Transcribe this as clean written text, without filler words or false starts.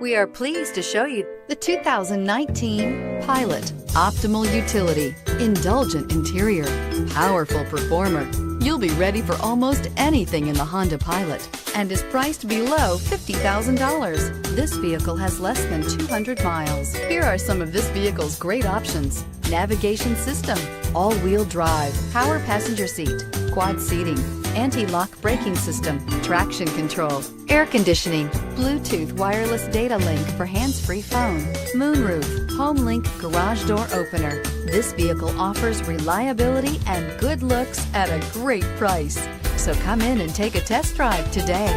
We are pleased to show you the 2019 Pilot. Optimal utility, indulgent interior, powerful performer. You'll be ready for almost anything in the Honda Pilot and is priced below $50,000. This vehicle has less than 200 miles. Here are some of this vehicle's great options: navigation system, all-wheel drive, power passenger seat, quad seating, anti-lock braking system, traction control, air conditioning, Bluetooth wireless data link for hands-free phone, moonroof, HomeLink garage door opener. This vehicle offers reliability and good looks at a great price. So come in and take a test drive today.